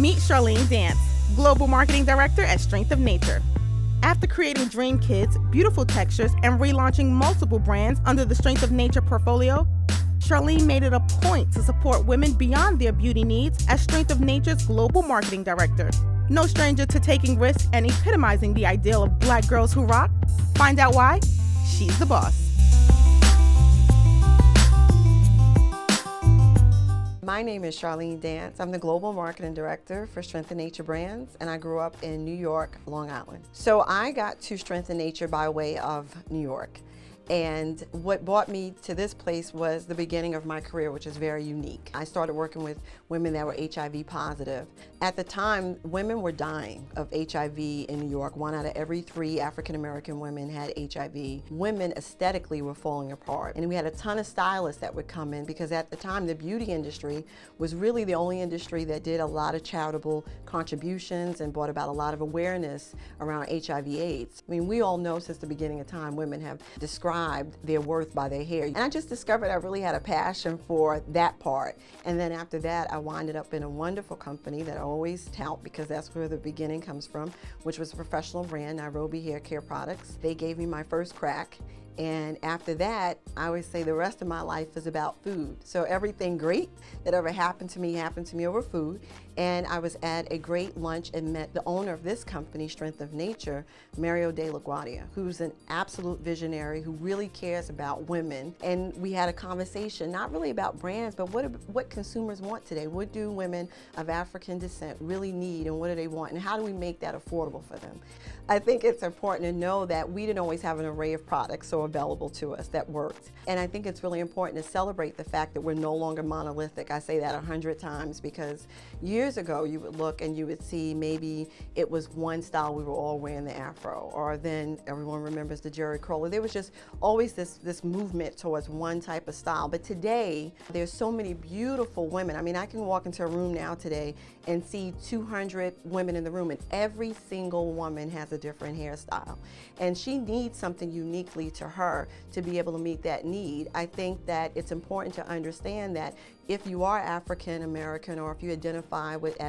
Meet Charlene Dance, Global Marketing Director at Strength of Nature. After creating Dream Kids, beautiful textures, and relaunching multiple brands under the Strength of Nature portfolio, Charlene made it a point to support women beyond their beauty needs as Strength of Nature's Global Marketing Director. No stranger to taking risks and epitomizing the ideal of Black girls who rock. Find out why? She's the boss. My name is Charlene Dance. I'm the Global Marketing Director for Strength of Nature Brands, and I grew up in New York, Long Island. So I got to Strength of Nature by way of New York. And what brought me to this place was the beginning of my career, which is very unique. I started working with women that were HIV positive. At the time, women were dying of HIV in New York. 1 out of every 3 African-American women had HIV. Women aesthetically were falling apart. And we had a ton of stylists that would come in because at the time, the beauty industry was really the only industry that did a lot of charitable contributions and brought about a lot of awareness around HIV/AIDS. I mean, we all know since the beginning of time, women have described their worth by their hair. And I just discovered I really had a passion for that part. And then after that, I winded up in a wonderful company that I always tout because that's where the beginning comes from, which was a professional brand, Nairobi Hair Care Products. They gave me my first crack. And after that, I always say the rest of my life is about food. So everything great that ever happened to me over food. And I was at a great lunch and met the owner of this company, Strength of Nature, Mario De La Guardia, who's an absolute visionary who really cares about women. And we had a conversation, not really about brands, but what consumers want today. What do women of African descent really need and what do they want? And how do we make that affordable for them? I think it's important to know that we didn't always have an array of products so available to us that worked. And I think it's really important to celebrate the fact that we're no longer monolithic. I say that 100 times because years ago you would look and you would see maybe it was one style we were all wearing the afro, or then everyone remembers the Jerry curler. There was just always this movement towards one type of style. But today, there's so many beautiful women. I mean, I can walk into a room now today and see 200 women in the room, and every single woman has a different hairstyle. And she needs something uniquely to her to be able to meet that need. I think that it's important to understand that if you are African American or if you identify with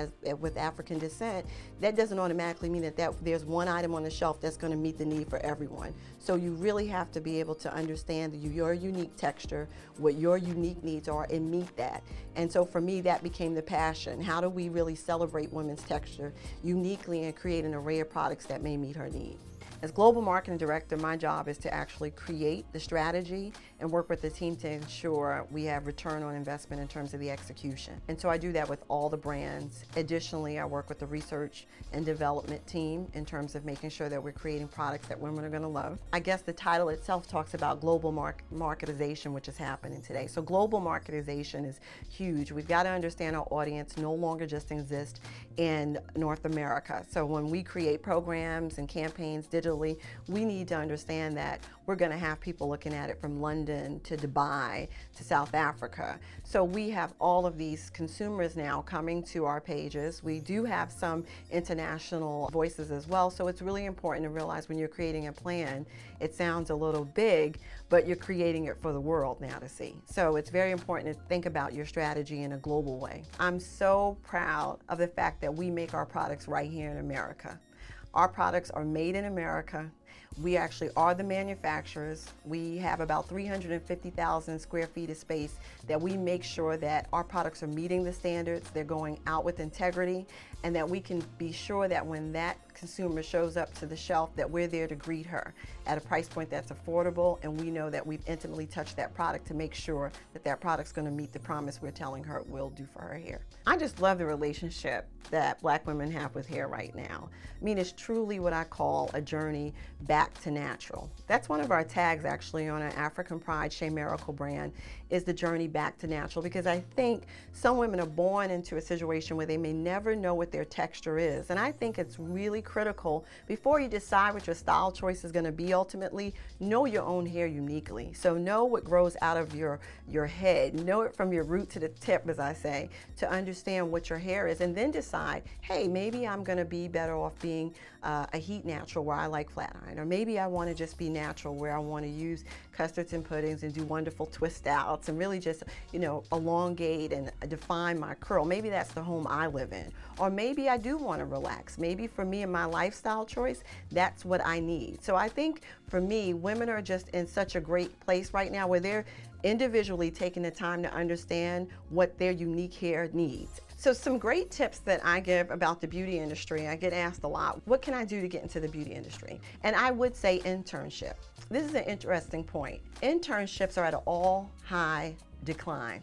African descent, that doesn't automatically mean that there's one item on the shelf that's going to meet the need for everyone. So you really have to be able to understand your unique texture, what your unique needs are, and meet that. And so for me, that became the passion. How do we really celebrate women's texture uniquely and create an array of products that may meet her need? As Global Marketing Director, my job is to actually create the strategy and work with the team to ensure we have return on investment in terms of the execution. And so I do that with all the brands. Additionally, I work with the research and development team in terms of making sure that we're creating products that women are going to love. I guess the title itself talks about global marketization, which is happening today. So global marketization is huge. We've got to understand our audience no longer just exists in North America. So when we create programs and campaigns digitally, we need to understand that we're going to have people looking at it from London to Dubai to South Africa. So we have all of these consumers now coming to our pages. We do have some international voices as well. So it's really important to realize when you're creating a plan, it sounds a little big, but you're creating it for the world now to see. So it's very important to think about your strategy in a global way. I'm so proud of the fact that we make our products right here in America. Our products are made in America. We actually are the manufacturers. We have about 350,000 square feet of space that we make sure that our products are meeting the standards, they're going out with integrity, and that we can be sure that when that consumer shows up to the shelf that we're there to greet her at a price point that's affordable, and we know that we've intimately touched that product to make sure that that product's going to meet the promise we're telling her it will do for her hair. I just love the relationship that Black women have with hair right now. I mean, it's truly what I call a journey back to natural. That's one of our tags actually on our African Pride Shea Miracle brand, is the journey back to natural, because I think some women are born into a situation where they may never know what their texture is. And I think it's really critical before you decide what your style choice is going to be ultimately, know your own hair uniquely. So know what grows out of your head, know it from your root to the tip, as I say, to understand what your hair is, and then decide, hey, maybe I'm going to be better off being a heat natural where I like flat iron, or maybe I want to just be natural where I want to use custards and puddings and do wonderful twist outs knots and really just, elongate and define my curl. Maybe that's the home I live in. Or maybe I do want to relax. Maybe for me and my lifestyle choice, that's what I need. So I think for me, women are just in such a great place right now where they're individually taking the time to understand what their unique hair needs. So some great tips that I give about the beauty industry, I get asked a lot, what can I do to get into the beauty industry? And I would say internship. This is an interesting point. Internships are at an all-high decline.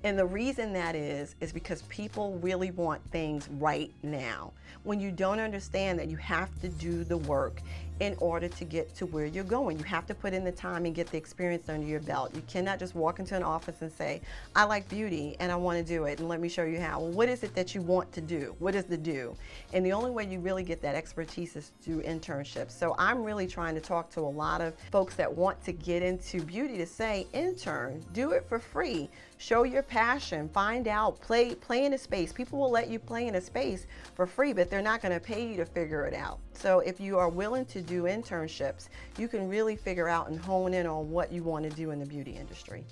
And the reason that is because people really want things right now. When you don't understand that you have to do the work in order to get to where you're going. You have to put in the time and get the experience under your belt. You cannot just walk into an office and say, I like beauty and I want to do it and let me show you how. Well, what is it that you want to do? What is the do? And the only way you really get that expertise is through internships. So I'm really trying to talk to a lot of folks that want to get into beauty to say, intern, do it for free. Show your passion, find out, play in a space. People will let you play in a space for free, but they're not going to pay you to figure it out. So if you are willing to do internships, you can really figure out and hone in on what you want to do in the beauty industry.